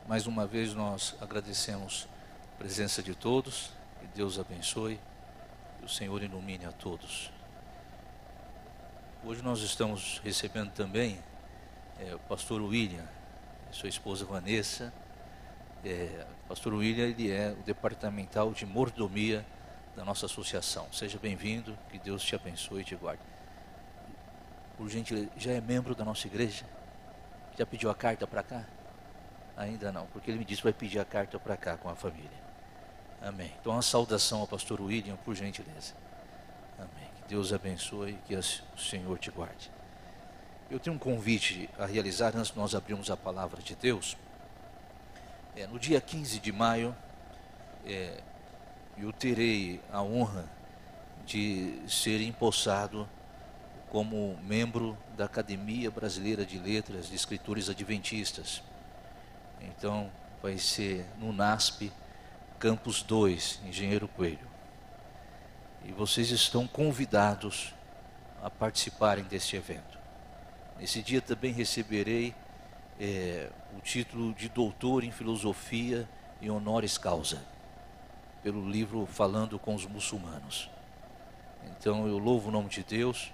Mais uma vez nós agradecemos a presença de todos, que Deus abençoe, que o Senhor ilumine a todos. Hoje nós estamos recebendo também o pastor William, sua esposa Vanessa. Pastor William, ele é o departamental de mordomia da nossa associação. Seja bem-vindo, que Deus te abençoe e te guarde. Por gentileza, já é membro da nossa igreja? Já pediu a carta para cá? Ainda não, porque ele me disse que vai pedir a carta para cá com a família. Amém. Então, uma saudação ao pastor William, por gentileza. Amém. Que Deus abençoe e que o Senhor te guarde. Eu tenho um convite a realizar antes de nós abrirmos a palavra de Deus. No dia 15 de maio, eu terei a honra de ser empossado como membro da Academia Brasileira de Letras de Escritores Adventistas. Então, vai ser no NASP, Campus 2, Engenheiro Coelho. E vocês estão convidados a participarem deste evento. Nesse dia também receberei o título de doutor em filosofia e honoris causa, pelo livro Falando com os Muçulmanos. Então eu louvo o nome de Deus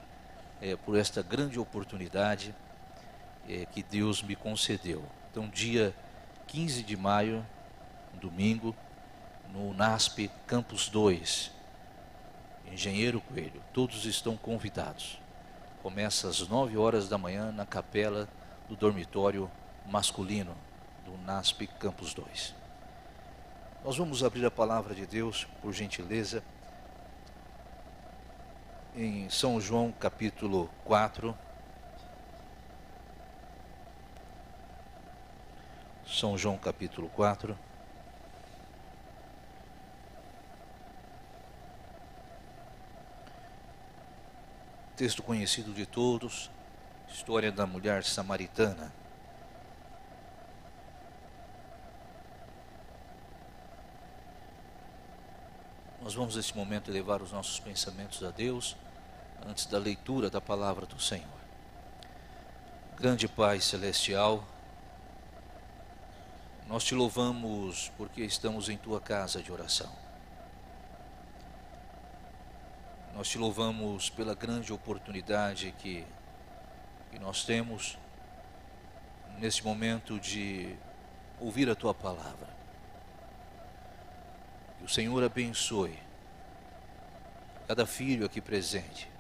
por esta grande oportunidade que Deus me concedeu. Então dia 15 de maio, domingo, no NASP Campus 2, Engenheiro Coelho, todos estão convidados. Começa às 9 horas da manhã na capela do dormitório masculino do NASP Campus 2. Nós vamos abrir a palavra de Deus, por gentileza, em São João capítulo 4. São João capítulo 4. Texto conhecido de todos, história da mulher samaritana. Nós vamos nesse momento elevar os nossos pensamentos a Deus, antes da leitura da palavra do Senhor. Grande Pai Celestial, nós te louvamos porque estamos em tua casa de oração. Nós te louvamos pela grande oportunidade que nós temos nesse momento de ouvir a tua palavra. Que o Senhor abençoe cada filho aqui presente,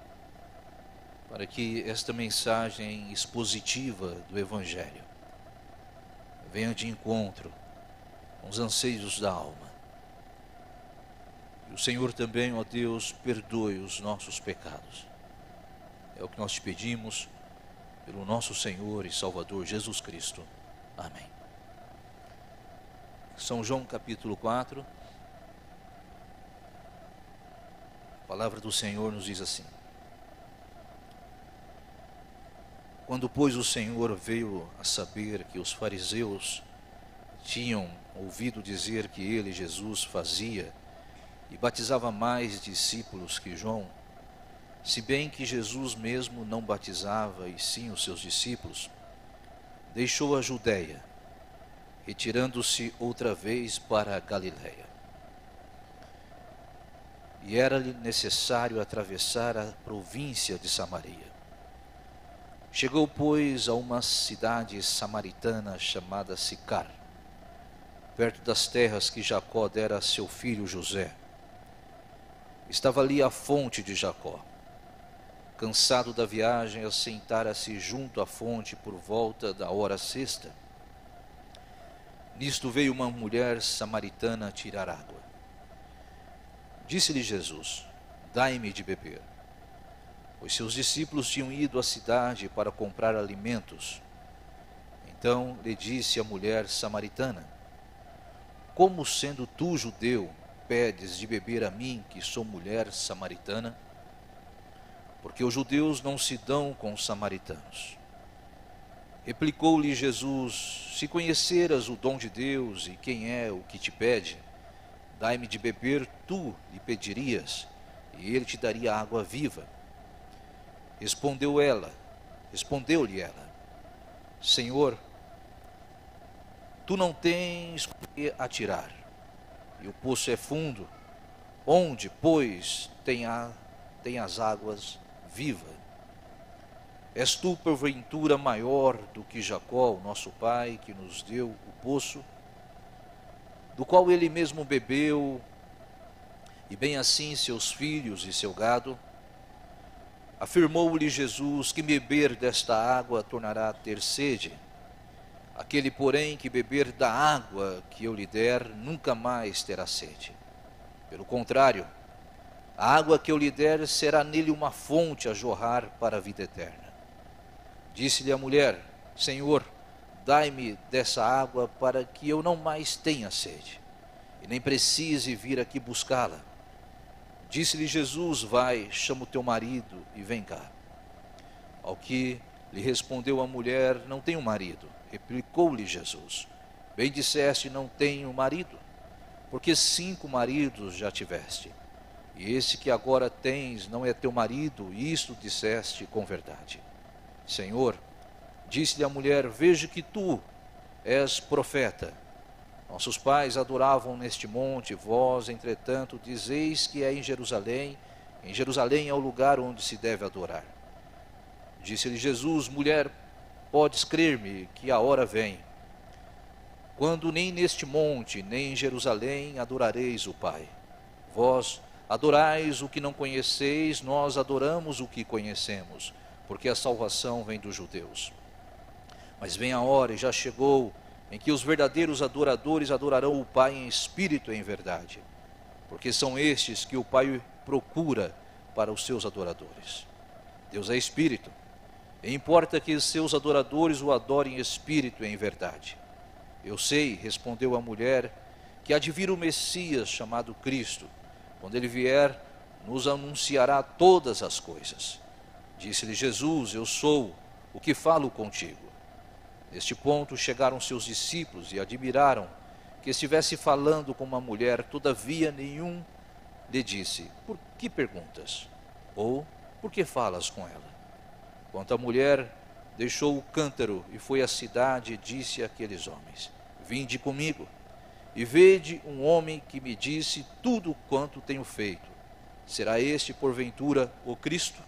para que esta mensagem expositiva do Evangelho venha de encontro com os anseios da alma. E o Senhor também, ó Deus, perdoe os nossos pecados. É o que nós te pedimos, pelo nosso Senhor e Salvador Jesus Cristo. Amém. São João capítulo 4. A palavra do Senhor nos diz assim: Quando, pois, o Senhor veio a saber que os fariseus tinham ouvido dizer que ele, Jesus, fazia e batizava mais discípulos que João, se bem que Jesus mesmo não batizava e sim os seus discípulos, deixou a Judeia, retirando-se outra vez para a Galiléia. E era-lhe necessário atravessar a província de Samaria. Chegou, pois, a uma cidade samaritana chamada Sicar, perto das terras que Jacó dera a seu filho José. Estava ali a fonte de Jacó. Cansado da viagem, assentara-se junto à fonte por volta da hora sexta. Nisto veio uma mulher samaritana tirar água. Disse-lhe Jesus: Dai-me de beber. Pois seus discípulos tinham ido à cidade para comprar alimentos. Então lhe disse a mulher samaritana: Como, sendo tu judeu, pedes de beber a mim, que sou mulher samaritana? Porque os judeus não se dão com os samaritanos. Replicou-lhe Jesus: Se conheceras o dom de Deus e quem é o que te pede, dai-me de beber, tu lhe pedirias, e ele te daria água viva. Respondeu-lhe ela: Senhor, Tu não tens com que atirar, e o poço é fundo, onde, pois, tem as águas vivas. És tu, porventura, maior do que Jacó, o nosso pai, que nos deu o poço, do qual ele mesmo bebeu, e bem assim seus filhos e seu gado? Afirmou-lhe Jesus que beber desta água tornará a ter sede. Aquele, porém, que beber da água que eu lhe der, nunca mais terá sede. Pelo contrário, a água que eu lhe der será nele uma fonte a jorrar para a vida eterna. Disse-lhe a mulher: Senhor, dai-me dessa água para que eu não mais tenha sede, e nem precise vir aqui buscá-la. Disse-lhe Jesus: Vai, chama o teu marido e vem cá. Ao que lhe respondeu a mulher: Não tenho marido. Replicou-lhe Jesus: Bem disseste, não tenho marido, porque 5 maridos já tiveste, e esse que agora tens não é teu marido, e isto disseste com verdade. Senhor, disse-lhe a mulher: Vejo que tu és profeta. Nossos pais adoravam neste monte, vós, entretanto, dizeis que é em Jerusalém é o lugar onde se deve adorar. Disse-lhe Jesus: Mulher, podes crer-me que a hora vem, quando nem neste monte, nem em Jerusalém adorareis o Pai. Vós adorais o que não conheceis, nós adoramos o que conhecemos, porque a salvação vem dos judeus. Mas vem a hora, e já chegou, em que os verdadeiros adoradores adorarão o Pai em espírito e em verdade, porque são estes que o Pai procura para os seus adoradores. Deus é espírito, e importa que os seus adoradores o adorem em espírito e em verdade. Eu sei, respondeu a mulher, que há de vir o Messias, chamado Cristo. Quando ele vier, nos anunciará todas as coisas. Disse-lhe Jesus: Eu sou o que falo contigo. Neste ponto chegaram seus discípulos e admiraram que estivesse falando com uma mulher. Todavia nenhum lhe disse: Por que perguntas? Ou por que falas com ela? Quanto à mulher, deixou o cântaro e foi à cidade e disse àqueles homens: Vinde comigo e vede um homem que me disse tudo quanto tenho feito. Será este porventura o Cristo?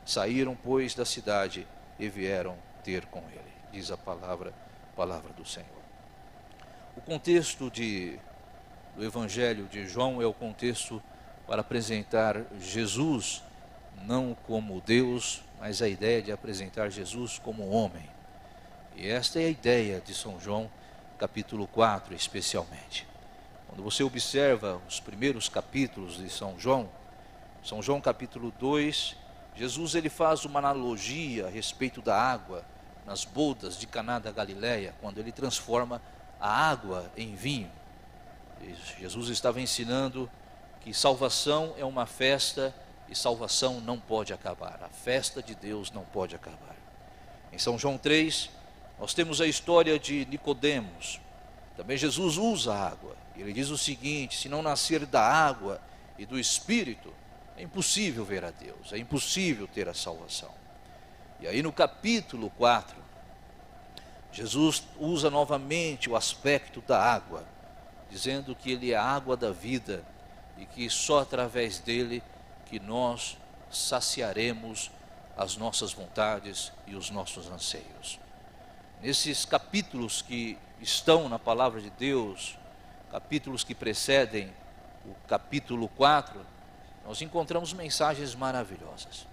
Saíram, pois, da cidade e vieram ter com ele. Diz a palavra do Senhor. O contexto do Evangelho de João é o contexto para apresentar Jesus não como Deus, mas a ideia de apresentar Jesus como homem. E esta é a ideia de São João, capítulo 4 especialmente. Quando você observa os primeiros capítulos de São João capítulo 2, Jesus ele faz uma analogia a respeito da água nas bodas de Caná da Galileia, quando ele transforma a água em vinho. Jesus estava ensinando que salvação é uma festa e salvação não pode acabar. A festa de Deus não pode acabar. Em São João 3, nós temos a história de Nicodemos. Também Jesus usa a água. Ele diz o seguinte: se não nascer da água e do Espírito, é impossível ver a Deus, é impossível ter a salvação. E aí no capítulo 4, Jesus usa novamente o aspecto da água, dizendo que ele é a água da vida e que só através dele que nós saciaremos as nossas vontades e os nossos anseios. Nesses capítulos que estão na palavra de Deus, capítulos que precedem o capítulo 4, nós encontramos mensagens maravilhosas.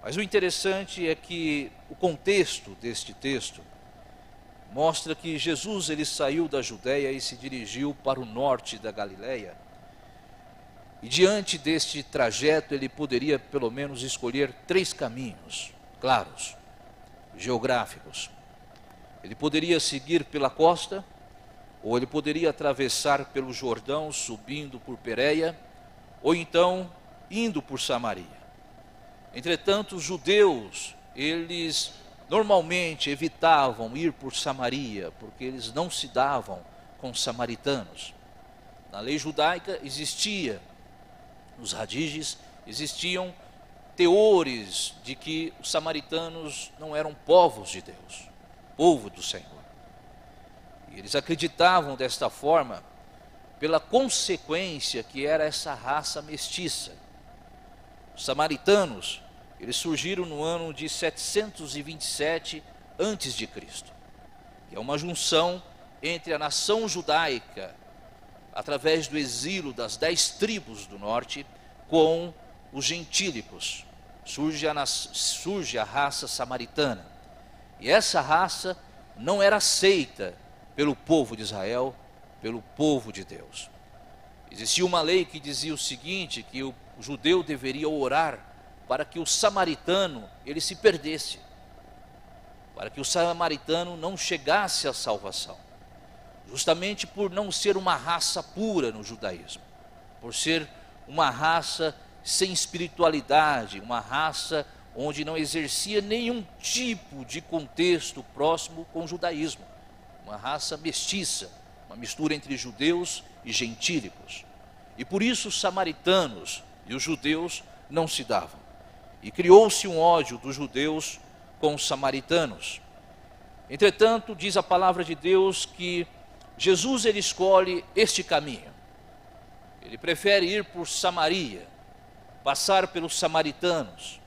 Mas o interessante é que o contexto deste texto mostra que Jesus ele saiu da Judéia e se dirigiu para o norte da Galileia. E diante deste trajeto ele poderia pelo menos escolher 3 caminhos claros, geográficos. Ele poderia seguir pela costa, ou ele poderia atravessar pelo Jordão, subindo por Pérea, ou então indo por Samaria. Entretanto, os judeus, eles normalmente evitavam ir por Samaria, porque eles não se davam com os samaritanos. Na lei judaica existia, nos radiges, existiam teores de que os samaritanos não eram povos de Deus, povo do Senhor. E eles acreditavam desta forma pela consequência que era essa raça mestiça. Os samaritanos, eles surgiram no ano de 727 a.C., que é uma junção entre a nação judaica, através do exílio das 10 tribos do norte, com os gentílicos. Surge a raça samaritana. E essa raça não era aceita pelo povo de Israel, pelo povo de Deus. Existia uma lei que dizia o seguinte, que o judeu deveria orar para que o samaritano ele se perdesse, para que o samaritano não chegasse à salvação, justamente por não ser uma raça pura no judaísmo, por ser uma raça sem espiritualidade, uma raça onde não exercia nenhum tipo de contexto próximo com o judaísmo, uma raça mestiça, uma mistura entre judeus e gentílicos. E por isso os samaritanos e os judeus não se davam. E criou-se um ódio dos judeus com os samaritanos. Entretanto, diz a palavra de Deus que Jesus ele escolhe este caminho. Ele prefere ir por Samaria, passar pelos samaritanos.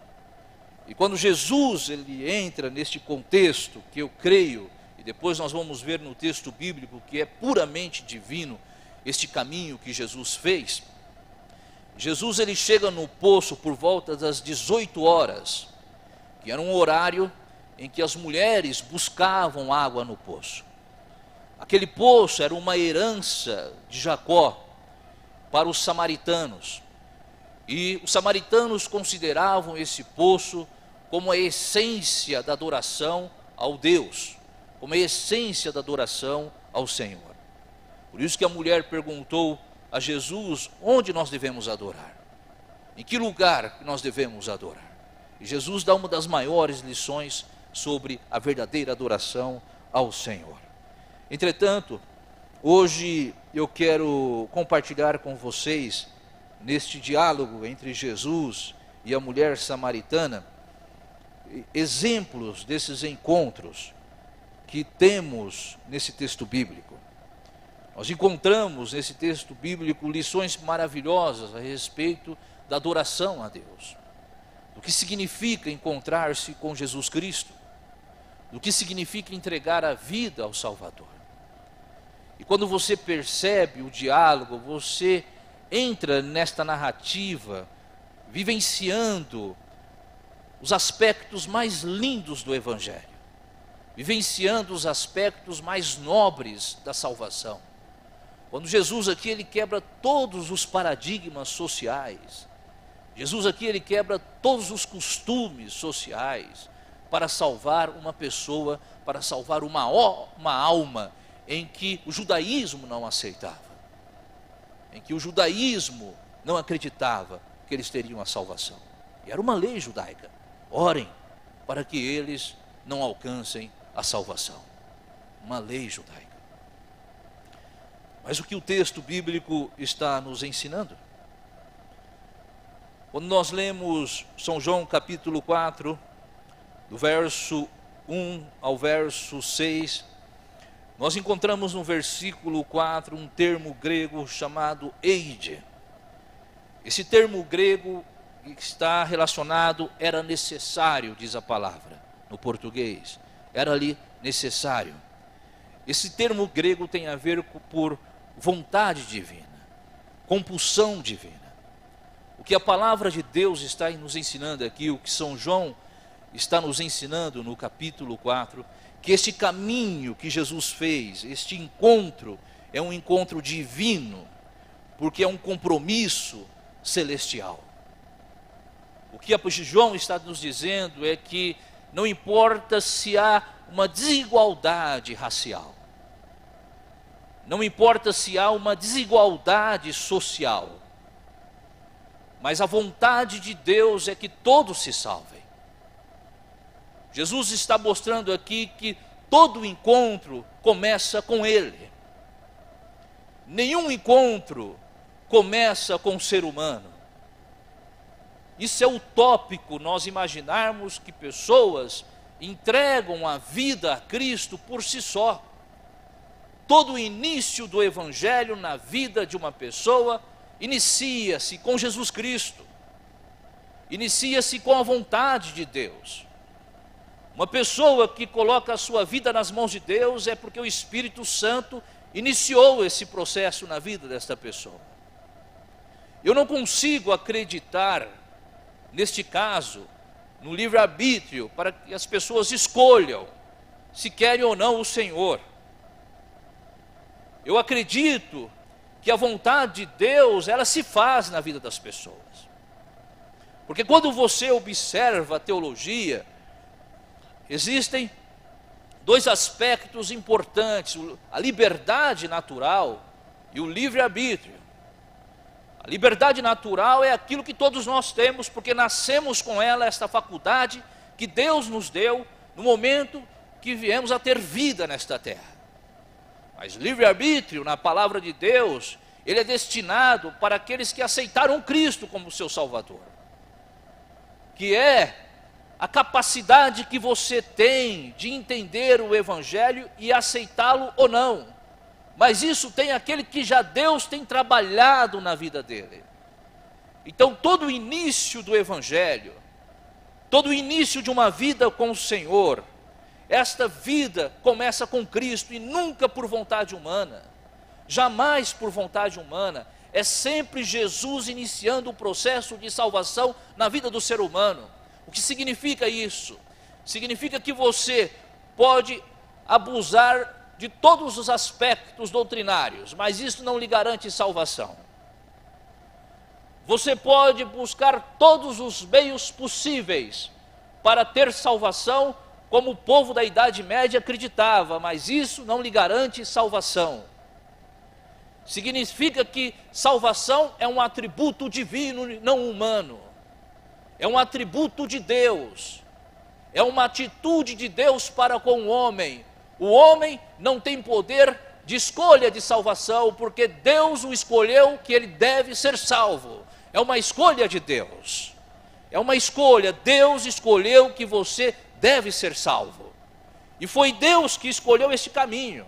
E quando Jesus ele entra neste contexto, que eu creio, e depois nós vamos ver no texto bíblico que é puramente divino, este caminho que Jesus fez, Jesus ele chega no poço por volta das 18 horas, que era um horário em que as mulheres buscavam água no poço. Aquele poço era uma herança de Jacó para os samaritanos. E os samaritanos consideravam esse poço como a essência da adoração ao Deus, como a essência da adoração ao Senhor. Por isso que a mulher perguntou a Jesus onde nós devemos adorar, em que lugar nós devemos adorar. E Jesus dá uma das maiores lições sobre a verdadeira adoração ao Senhor. Entretanto, hoje eu quero compartilhar com vocês, neste diálogo entre Jesus e a mulher samaritana, exemplos desses encontros que temos nesse texto bíblico. Nós encontramos nesse texto bíblico lições maravilhosas a respeito da adoração a Deus, do que significa encontrar-se com Jesus Cristo, do que significa entregar a vida ao Salvador. E quando você percebe o diálogo, você entra nesta narrativa, vivenciando os aspectos mais lindos do Evangelho, vivenciando os aspectos mais nobres da salvação. Quando Jesus aqui ele quebra todos os paradigmas sociais, Jesus aqui ele quebra todos os costumes sociais para salvar uma pessoa, para salvar uma alma em que o judaísmo não aceitava, em que o judaísmo não acreditava que eles teriam a salvação. E era uma lei judaica: orem para que eles não alcancem a salvação. Uma lei judaica. Mas o que o texto bíblico está nos ensinando? Quando nós lemos São João capítulo 4, do verso 1 ao verso 6, nós encontramos no versículo 4 um termo grego chamado eide. Esse termo grego está relacionado, era necessário, diz a palavra, no português, era ali necessário. Esse termo grego tem a ver por vontade divina, compulsão divina. O que a palavra de Deus está nos ensinando aqui, o que São João está nos ensinando no capítulo 4, que este caminho que Jesus fez, este encontro, é um encontro divino, porque é um compromisso celestial. O que João está nos dizendo é que não importa se há uma desigualdade racial, não importa se há uma desigualdade social, mas a vontade de Deus é que todos se salvem. Jesus está mostrando aqui que todo encontro começa com Ele. Nenhum encontro começa com o ser humano. Isso é utópico, nós imaginarmos que pessoas entregam a vida a Cristo por si só. todo o início do Evangelho na vida de uma pessoa inicia-se com Jesus Cristo, inicia-se com a vontade de Deus. Uma pessoa que coloca a sua vida nas mãos de Deus é porque o Espírito Santo iniciou esse processo na vida desta pessoa. Eu não consigo acreditar, neste caso, no livre-arbítrio, para que as pessoas escolham se querem ou não o Senhor. Eu acredito que a vontade de Deus, ela se faz na vida das pessoas. Porque quando você observa a teologia, existem dois aspectos importantes: a liberdade natural e o livre-arbítrio. A liberdade natural é aquilo que todos nós temos, porque nascemos com ela, esta faculdade que Deus nos deu no momento que viemos a ter vida nesta terra. Mas livre-arbítrio, na palavra de Deus, ele é destinado para aqueles que aceitaram Cristo como seu Salvador, que é a capacidade que você tem de entender o Evangelho e aceitá-lo ou não. Mas isso tem aquele que já Deus tem trabalhado na vida dele. Então todo o início do Evangelho, todo o início de uma vida com o Senhor, esta vida começa com Cristo e nunca por vontade humana, jamais por vontade humana, é sempre Jesus iniciando o processo de salvação na vida do ser humano. O que significa isso? Significa que você pode abusar de todos os aspectos doutrinários, mas isso não lhe garante salvação. Você pode buscar todos os meios possíveis para ter salvação, como o povo da Idade Média acreditava, mas isso não lhe garante salvação. Significa que salvação é um atributo divino, não humano. É um atributo de Deus. É uma atitude de Deus para com o homem. O homem não tem poder de escolha de salvação, porque Deus o escolheu que ele deve ser salvo. É uma escolha de Deus. É uma escolha. Deus escolheu que você deve ser salvo. E foi Deus que escolheu este caminho.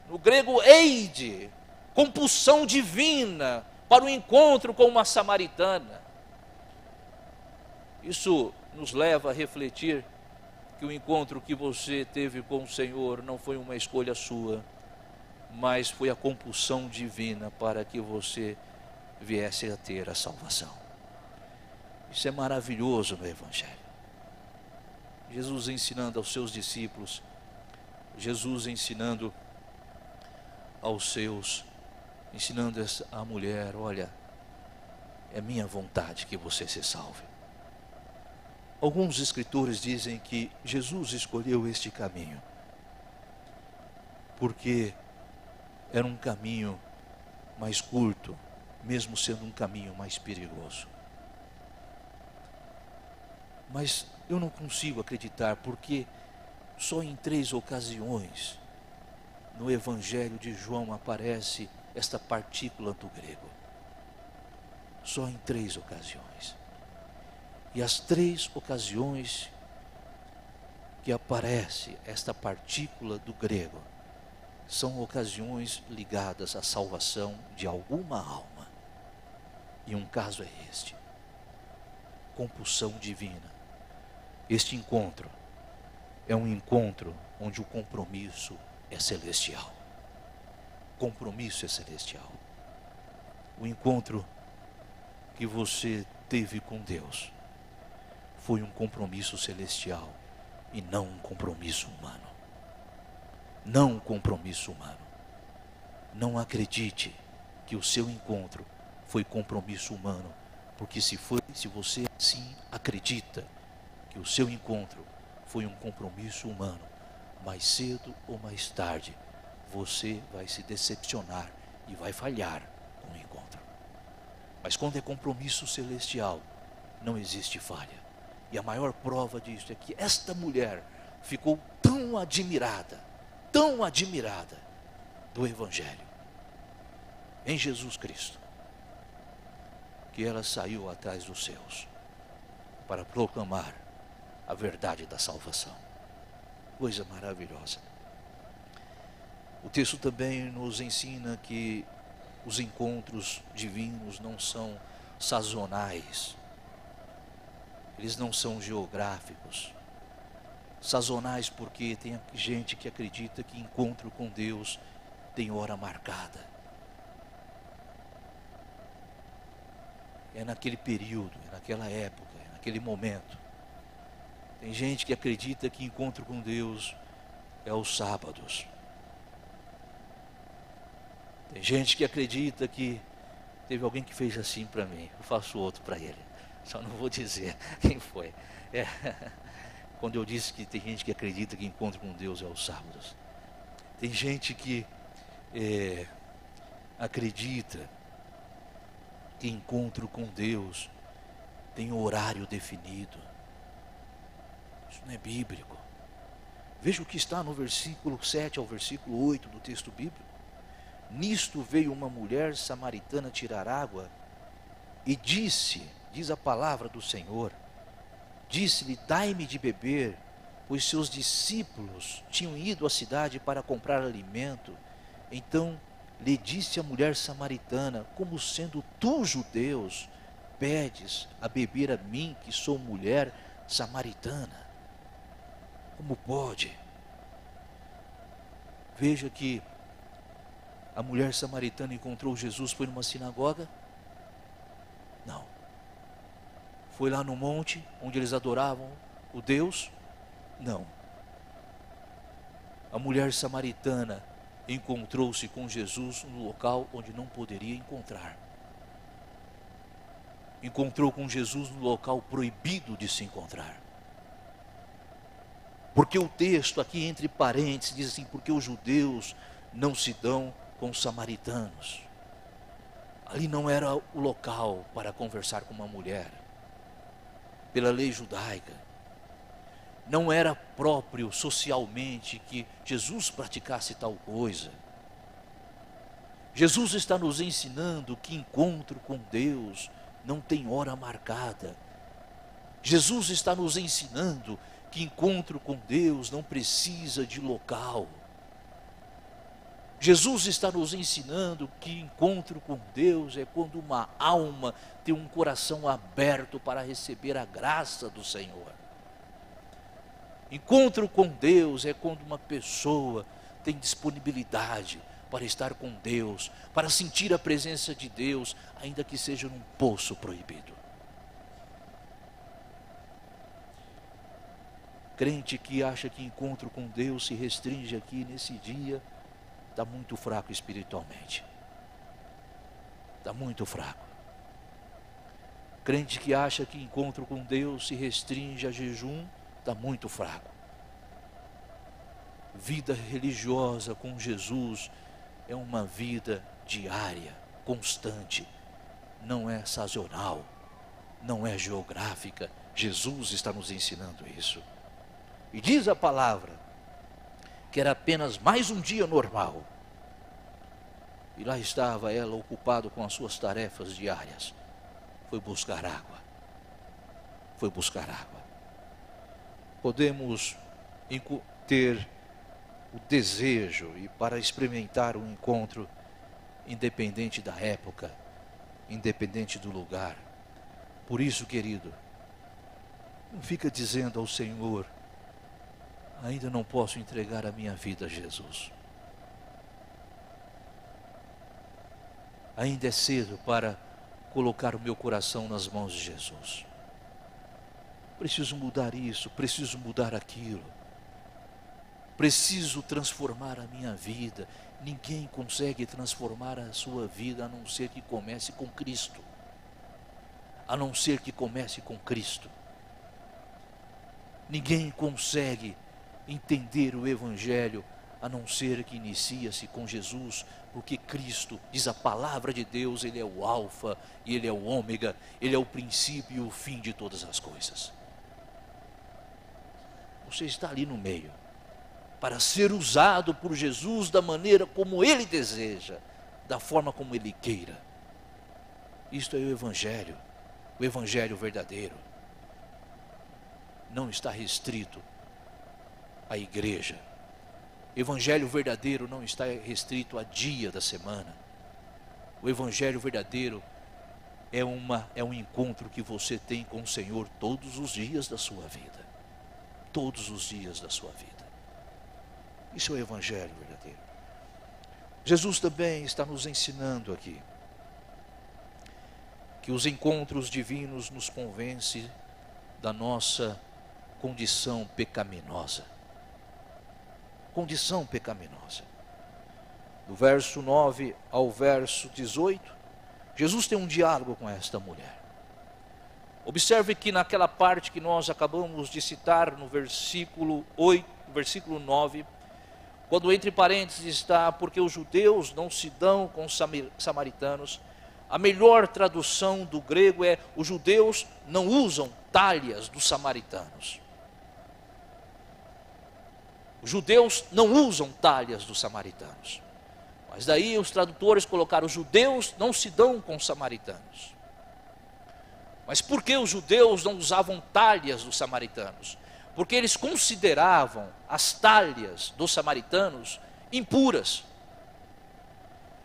No grego, eide, compulsão divina para o encontro com uma samaritana. Isso nos leva a refletir que o encontro que você teve com o Senhor não foi uma escolha sua, mas foi a compulsão divina para que você viesse a ter a salvação. Isso é maravilhoso no Evangelho. Jesus ensinando aos seus discípulos, Jesus ensinando aos seus, ensinando a mulher: olha, é minha vontade que você se salve. Alguns escritores dizem que Jesus escolheu este caminho porque era um caminho mais curto, mesmo sendo um caminho mais perigoso. Mas eu não consigo acreditar, porque só em 3 ocasiões no Evangelho de João aparece esta partícula do grego. Só em 3 ocasiões. E as 3 ocasiões que aparece esta partícula do grego são ocasiões ligadas à salvação de alguma alma. E um caso é este: compulsão divina. Este encontro é um encontro onde o compromisso é celestial. Compromisso é celestial. O encontro que você teve com Deus foi um compromisso celestial e não um compromisso humano. Não um compromisso humano. Não acredite que o seu encontro foi compromisso humano, porque se você assim acredita que o seu encontro foi um compromisso humano, mais cedo ou mais tarde você vai se decepcionar e vai falhar com o encontro. Mas quando é compromisso celestial, não existe falha. E a maior prova disso é que esta mulher ficou tão admirada do Evangelho em Jesus Cristo, que ela saiu atrás dos seus para proclamar a verdade da salvação. Coisa maravilhosa. O texto também nos ensina que os encontros divinos não são sazonais, eles não são geográficos. Sazonais porque tem gente que acredita que encontro com Deus tem hora marcada. É naquele período, é naquela época, é naquele momento. Tem gente que acredita que encontro com Deus é aos sábados. Tem gente que acredita que teve alguém que fez assim para mim, eu faço outro para ele. Só não vou dizer quem foi. Quando eu disse que tem gente que acredita que encontro com Deus é aos sábados. Tem gente que acredita que encontro com Deus tem horário definido. Isso não é bíblico. Veja o que está no versículo 7 ao versículo 8 do texto bíblico. Nisto veio uma mulher samaritana tirar água e disse, diz a palavra do Senhor, disse-lhe, dai-me de beber, pois seus discípulos tinham ido à cidade para comprar alimento. Então lhe disse a mulher samaritana, como sendo tu, judeus, pedes a beber a mim, que sou mulher samaritana? Como pode? Veja que a mulher samaritana encontrou Jesus, foi numa sinagoga? Não. Foi lá no monte, onde eles adoravam o Deus? Não. A mulher samaritana encontrou-se com Jesus no local onde não poderia encontrar. Encontrou com Jesus no local proibido de se encontrar. Porque o texto aqui entre parênteses diz assim, porque os judeus não se dão com os samaritanos. Ali não era o local para conversar com uma mulher. Pela lei judaica, não era próprio socialmente que Jesus praticasse tal coisa. Jesus está nos ensinando que encontro com Deus não tem hora marcada. Jesus está nos ensinando que encontro com Deus não precisa de local. Jesus está nos ensinando que encontro com Deus é quando uma alma tem um coração aberto para receber a graça do Senhor. Encontro com Deus é quando uma pessoa tem disponibilidade para estar com Deus, para sentir a presença de Deus, ainda que seja num poço proibido. Crente que acha que encontro com Deus se restringe aqui nesse dia, está muito fraco espiritualmente. Está muito fraco. Crente que acha que encontro com Deus se restringe a jejum, está muito fraco. Vida religiosa com Jesus é uma vida diária, constante. Não é sazonal, não é geográfica. Jesus está nos ensinando isso. E diz a palavra que era apenas mais um dia normal. E lá estava ela ocupada com as suas tarefas diárias. Foi buscar água. Foi buscar água. Podemos ter o desejo e para experimentar um encontro independente da época, independente do lugar. Por isso, querido, não fica dizendo ao Senhor, ainda não posso entregar a minha vida a Jesus. Ainda é cedo para colocar o meu coração nas mãos de Jesus. Preciso mudar isso, preciso mudar aquilo. Preciso transformar a minha vida. Ninguém consegue transformar a sua vida a não ser que comece com Cristo. A não ser que comece com Cristo. Ninguém consegue entender o Evangelho a não ser que inicia-se com Jesus, porque Cristo, diz a palavra de Deus, Ele é o alfa e Ele é o ômega, Ele é o princípio e o fim de todas as coisas. Você está ali no meio, para ser usado por Jesus da maneira como Ele deseja, da forma como Ele queira. Isto é o Evangelho verdadeiro. Não está restrito à igreja, Evangelho verdadeiro não está restrito a dia da semana. O evangelho verdadeiro é um encontro que você tem com o Senhor todos os dias da sua vida. Todos os dias da sua vida. Isso é o evangelho verdadeiro. Jesus também está nos ensinando aqui que os encontros divinos nos convencem da nossa condição pecaminosa. Condição pecaminosa. Do verso 9 ao verso 18, Jesus tem um diálogo com esta mulher. Observe que naquela parte que nós acabamos de citar, no versículo 8, versículo 9, quando entre parênteses está, porque os judeus não se dão com os samaritanos, a melhor tradução do grego é, os judeus não usam talhas dos samaritanos. Os judeus não usam talhas dos samaritanos. Mas daí os tradutores colocaram, os judeus não se dão com os samaritanos. Mas por que os judeus não usavam talhas dos samaritanos? Porque eles consideravam as talhas dos samaritanos impuras.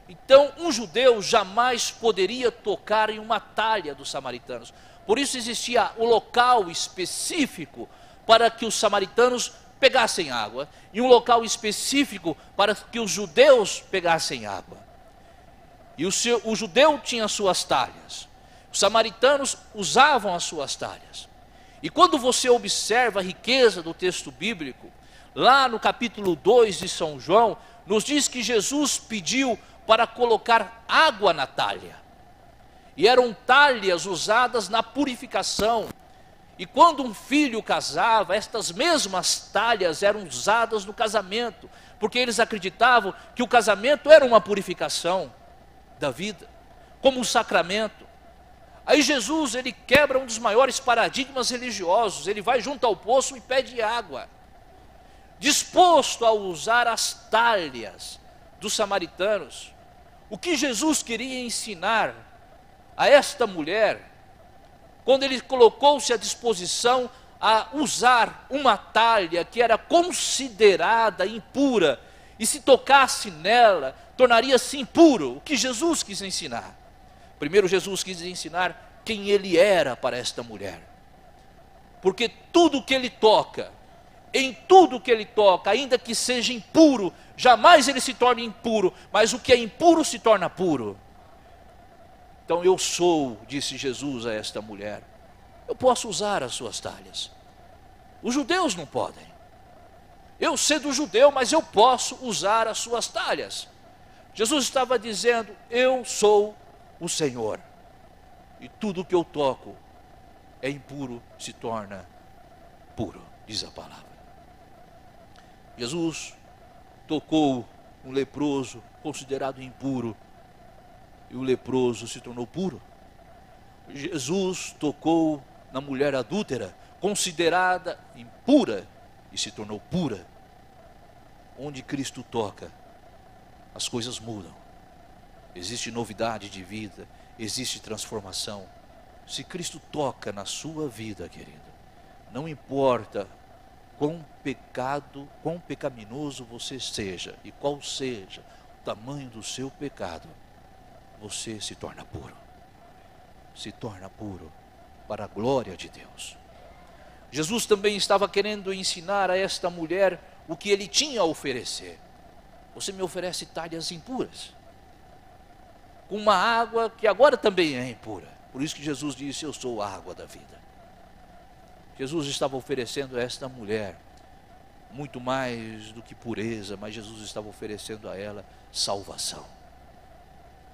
Então um judeu jamais poderia tocar em uma talha dos samaritanos. Por isso existia o local específico para que os samaritanos pegassem água, e um local específico para que os judeus pegassem água. E o judeu tinha suas talhas, os samaritanos usavam as suas talhas. E quando você observa a riqueza do texto bíblico, lá no capítulo 2 de São João, nos diz que Jesus pediu para colocar água na talha. E eram talhas usadas na purificação. E quando um filho casava, estas mesmas talhas eram usadas no casamento, porque eles acreditavam que o casamento era uma purificação da vida, como um sacramento. Aí Jesus, ele quebra um dos maiores paradigmas religiosos, ele vai junto ao poço e pede água, disposto a usar as talhas dos samaritanos. O que Jesus queria ensinar a esta mulher, quando ele colocou-se à disposição a usar uma talha que era considerada impura, e se tocasse nela, tornaria-se impuro. O que Jesus quis ensinar? Primeiro, Jesus quis ensinar quem ele era para esta mulher. Porque tudo que ele toca, em tudo que ele toca, ainda que seja impuro, jamais ele se torna impuro, mas o que é impuro se torna puro. Então eu sou, disse Jesus a esta mulher, eu posso usar as suas talhas. Os judeus não podem. Eu sendo judeu, mas eu posso usar as suas talhas. Jesus estava dizendo, eu sou o Senhor. E tudo que eu toco é impuro, se torna puro, diz a palavra. Jesus tocou um leproso considerado impuro, e o leproso se tornou puro. Jesus tocou na mulher adúltera, considerada impura, e se tornou pura. Onde Cristo toca, as coisas mudam. Existe novidade de vida, existe transformação. Se Cristo toca na sua vida, querido, não importa quão pecaminoso você seja, e qual seja o tamanho do seu pecado, você se torna puro. Se torna puro para a glória de Deus. Jesus também estava querendo ensinar a esta mulher o que ele tinha a oferecer. Você me oferece talhas impuras, com uma água que agora também é impura. Por isso que Jesus disse, eu sou a água da vida. Jesus estava oferecendo a esta mulher muito mais do que pureza, mas Jesus estava oferecendo a ela salvação.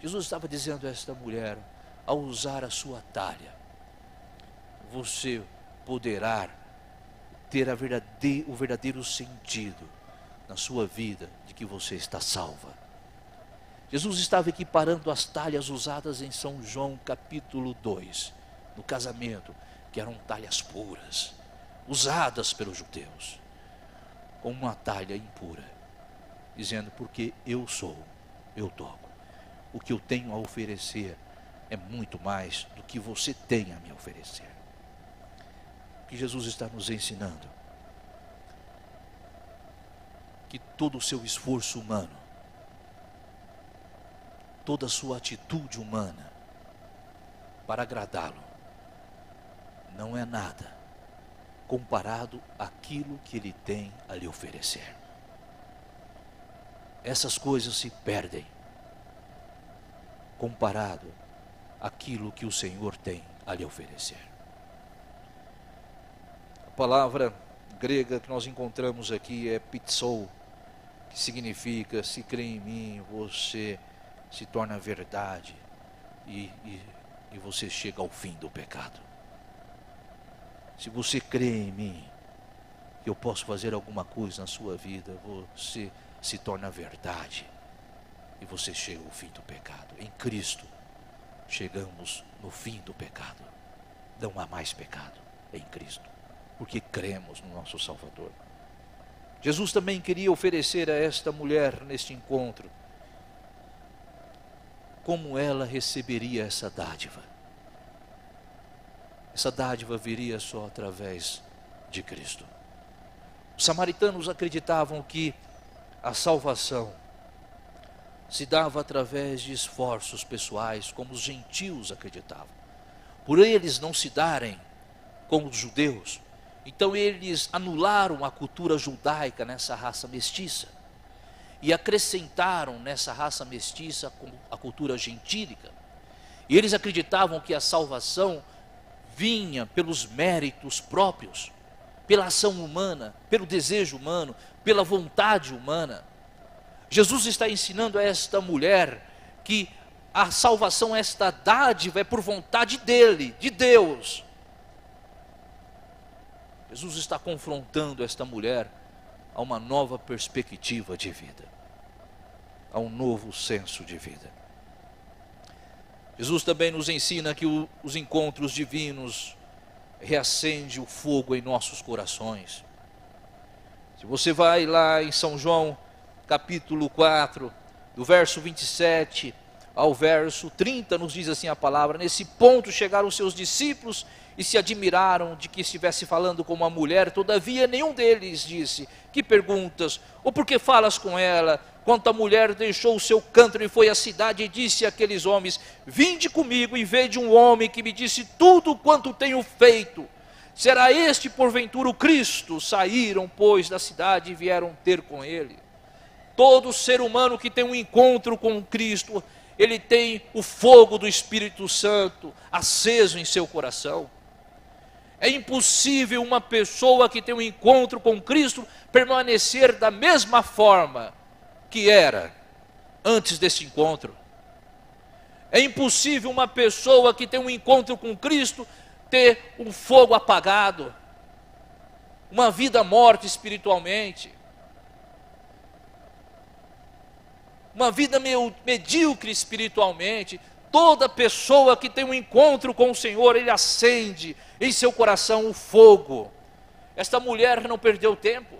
Jesus estava dizendo a esta mulher, ao usar a sua talha, você poderá ter o verdadeiro sentido na sua vida de que você está salva. Jesus estava equiparando as talhas usadas em São João capítulo 2, no casamento, que eram talhas puras, usadas pelos judeus, com uma talha impura, dizendo, porque eu toco. O que eu tenho a oferecer é muito mais do que você tem a me oferecer. O que Jesus está nos ensinando? que todo o seu esforço humano, toda a sua atitude humana para agradá-lo não é nada comparado àquilo que Ele tem a lhe oferecer. Essas coisas se perdem comparado àquilo que o Senhor tem a lhe oferecer. A palavra grega que nós encontramos aqui é pitsou, que significa: se crê em mim, você se torna verdade e você chega ao fim do pecado. Se você crê em mim, que eu posso fazer alguma coisa na sua vida, você se torna verdade e você chega ao fim do pecado. Em Cristo chegamos no fim do pecado. Não há mais pecado em Cristo, porque cremos no nosso Salvador. Jesus também queria oferecer a esta mulher neste encontro como ela receberia essa dádiva. Essa dádiva viria só através de Cristo. Os samaritanos acreditavam que a salvação se dava através de esforços pessoais, como os gentios acreditavam. Por eles não se darem como os judeus, então eles anularam a cultura judaica nessa raça mestiça e acrescentaram nessa raça mestiça a cultura gentílica. E eles acreditavam que a salvação vinha pelos méritos próprios, pela ação humana, pelo desejo humano, pela vontade humana. Jesus está ensinando a esta mulher que a salvação, esta dádiva, é por vontade dele, de Deus. Jesus está confrontando esta mulher a uma nova perspectiva de vida, a um novo senso de vida. Jesus também nos ensina que os encontros divinos reacendem o fogo em nossos corações. Se você vai lá em São João, capítulo 4, do verso 27 ao verso 30, nos diz assim a palavra: nesse ponto chegaram os seus discípulos e se admiraram de que estivesse falando com uma mulher. Todavia nenhum deles disse: que perguntas? Ou por que falas com ela? Quanto a mulher deixou o seu cântaro e foi à cidade e disse àqueles homens: vinde comigo e vede um homem que me disse tudo quanto tenho feito. Será este porventura o Cristo? Saíram, pois, da cidade e vieram ter com ele. Todo ser humano que tem um encontro com Cristo, ele tem o fogo do Espírito Santo aceso em seu coração. É impossível uma pessoa que tem um encontro com Cristo permanecer da mesma forma que era antes desse encontro. É impossível uma pessoa que tem um encontro com Cristo ter um fogo apagado, uma vida morta espiritualmente, uma vida medíocre espiritualmente. Toda pessoa que tem um encontro com o Senhor, ele acende em seu coração o fogo. Esta mulher não perdeu tempo.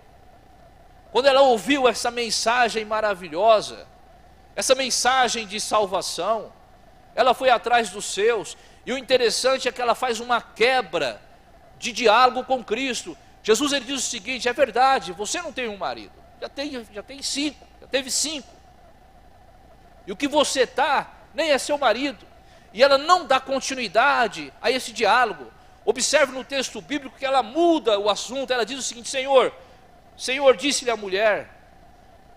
Quando ela ouviu essa mensagem maravilhosa, essa mensagem de salvação, ela foi atrás dos seus. E o interessante é que ela faz uma quebra de diálogo com Cristo. Jesus, ele diz o seguinte: é verdade, você não tem um marido, já teve 5. E o que você está nem é seu marido. E ela não dá continuidade a esse diálogo. Observe no texto bíblico que ela muda o assunto. Ela diz o seguinte: Senhor, disse-lhe a mulher,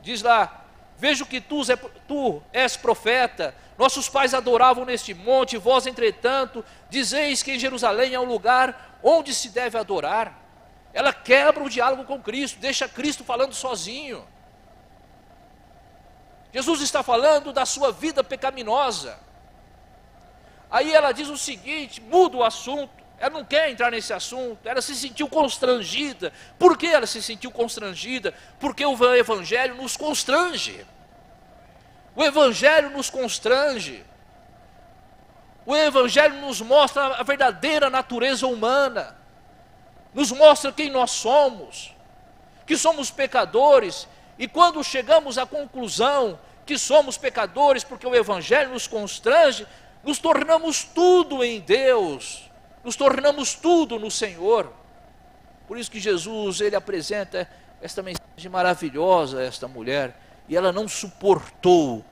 diz lá: vejo que tu és profeta. Nossos pais adoravam neste monte, vós entretanto dizeis que em Jerusalém é um lugar onde se deve adorar. Ela quebra o diálogo com Cristo, deixa Cristo falando sozinho. Jesus está falando da sua vida pecaminosa. Aí ela diz o seguinte, muda o assunto. Ela não quer entrar nesse assunto, ela se sentiu constrangida. Por que ela se sentiu constrangida? Porque o Evangelho nos constrange. O Evangelho nos constrange. O Evangelho nos mostra a verdadeira natureza humana. Nos mostra quem nós somos. Que somos pecadores. E quando chegamos à conclusão que somos pecadores porque o Evangelho nos constrange, nos tornamos tudo em Deus. Nos tornamos tudo no Senhor. Por isso que Jesus, ele apresenta esta mensagem maravilhosa, esta mulher, e ela não suportou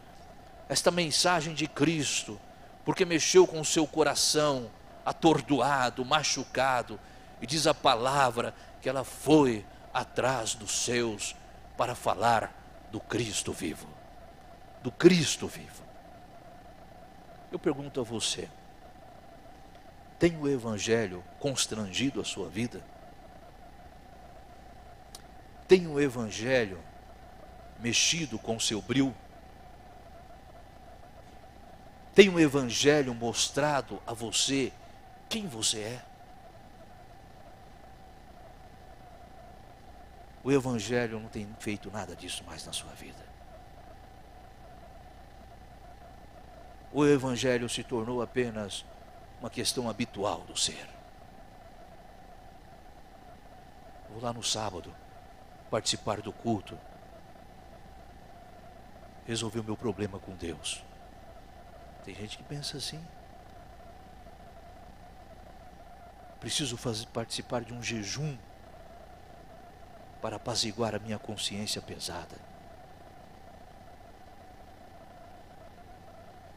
esta mensagem de Cristo, porque mexeu com o seu coração atordoado, machucado, e diz a palavra que ela foi atrás dos seus para falar do Cristo vivo, do Cristo vivo. Eu pergunto a você, tem o Evangelho constrangido a sua vida? Tem o Evangelho mexido com o seu brio? Tem o Evangelho mostrado a você quem você é? O Evangelho não tem feito nada disso mais na sua vida. O Evangelho se tornou apenas uma questão habitual do ser. Vou lá no sábado participar do culto, resolver o meu problema com Deus. Tem gente que pensa assim. Preciso participar de um jejum para apaziguar a minha consciência pesada.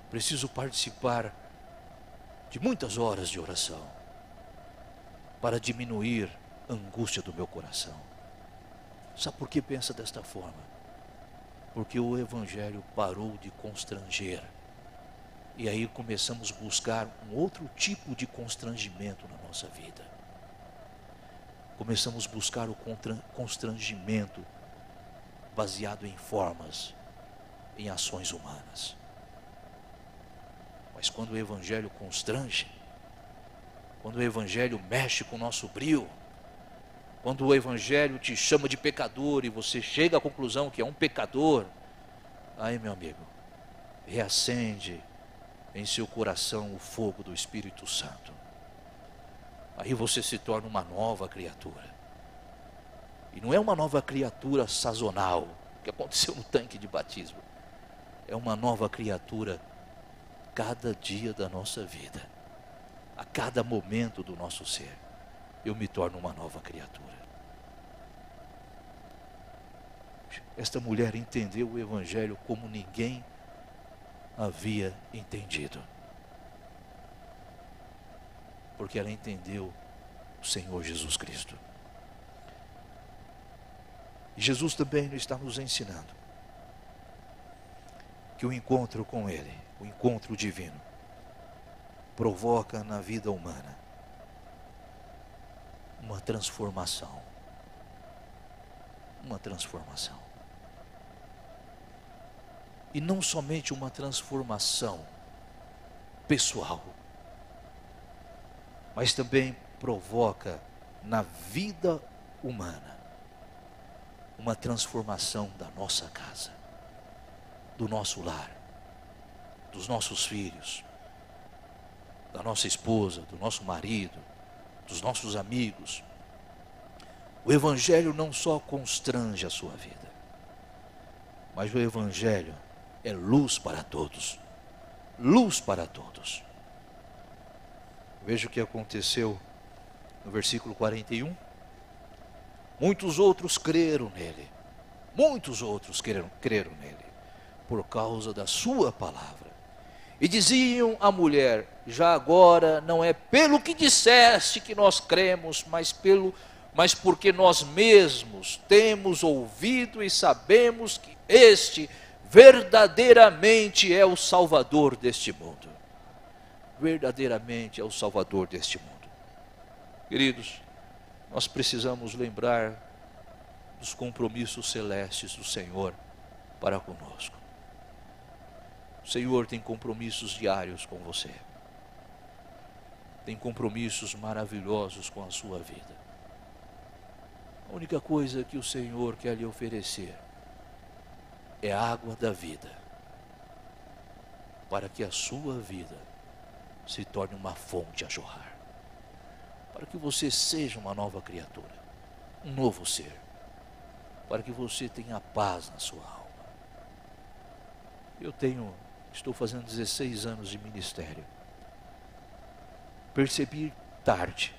Preciso participar de muitas horas de oração para diminuir a angústia do meu coração. Sabe por que pensa desta forma? Porque o Evangelho parou de constranger. E aí começamos a buscar um outro tipo de constrangimento na nossa vida. Começamos a buscar o constrangimento baseado em formas, em ações humanas. Mas quando o Evangelho constrange, quando o Evangelho mexe com o nosso brio, quando o Evangelho te chama de pecador e você chega à conclusão que é um pecador, aí, meu amigo, reacende em seu coração o fogo do Espírito Santo. Aí você se torna uma nova criatura. E não é uma nova criatura sazonal, que aconteceu no tanque de batismo. É uma nova criatura cada dia da nossa vida. A cada momento do nosso ser, eu me torno uma nova criatura. Esta mulher entendeu o Evangelho como ninguém havia entendido. Porque ela entendeu o Senhor Jesus Cristo. E Jesus também está nos ensinando que o encontro com Ele, o encontro divino, provoca na vida humana uma transformação. Uma transformação. E não somente uma transformação pessoal, mas também provoca na vida humana uma transformação da nossa casa, do nosso lar, dos nossos filhos, da nossa esposa, do nosso marido, dos nossos amigos. O Evangelho não só constrange a sua vida, mas o Evangelho é luz para todos. Luz para todos. Veja o que aconteceu no versículo 41. Muitos outros creram nele. Muitos outros creram nele, por causa da sua palavra. E diziam à mulher: já agora não é pelo que disseste que nós cremos, mas porque nós mesmos temos ouvido e sabemos que este verdadeiramente é o Salvador deste mundo. Verdadeiramente é o Salvador deste mundo. Queridos, nós precisamos lembrar dos compromissos celestes do Senhor para conosco. O Senhor tem compromissos diários com você. Tem compromissos maravilhosos com a sua vida. A única coisa que o Senhor quer lhe oferecer é a água da vida, para que a sua vida se torne uma fonte a jorrar, para que você seja uma nova criatura, um novo ser, para que você tenha paz na sua alma. Estou fazendo 16 anos de ministério. Percebi tarde,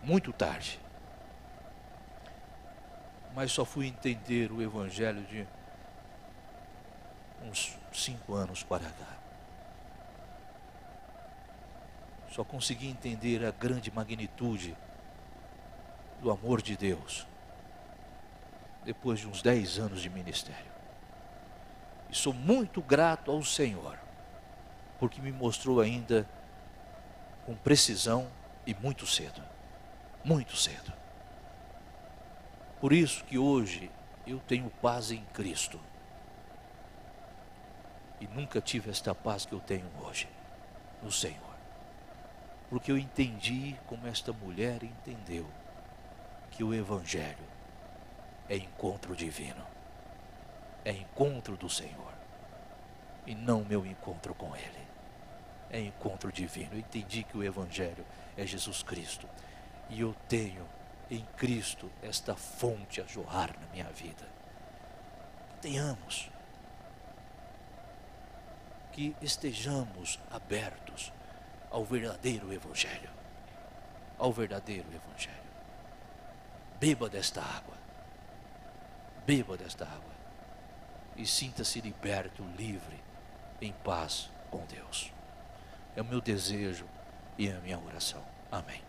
muito tarde, mas só fui entender o Evangelho de uns 5 anos para cá. Só consegui entender a grande magnitude do amor de Deus depois de uns 10 anos de ministério. E sou muito grato ao Senhor, porque me mostrou ainda com precisão e muito cedo. Muito cedo. Por isso que hoje eu tenho paz em Cristo. E nunca tive esta paz que eu tenho hoje no Senhor. Porque eu entendi como esta mulher entendeu que o Evangelho é encontro divino. É encontro do Senhor. E não meu encontro com Ele. É encontro divino. Eu entendi que o Evangelho é Jesus Cristo. E eu tenho em Cristo esta fonte a jorrar na minha vida. Tenhamos. Que estejamos abertos ao verdadeiro Evangelho. Ao verdadeiro Evangelho. Beba desta água. Beba desta água. E sinta-se liberto, livre, em paz com Deus. É o meu desejo e a minha oração. Amém.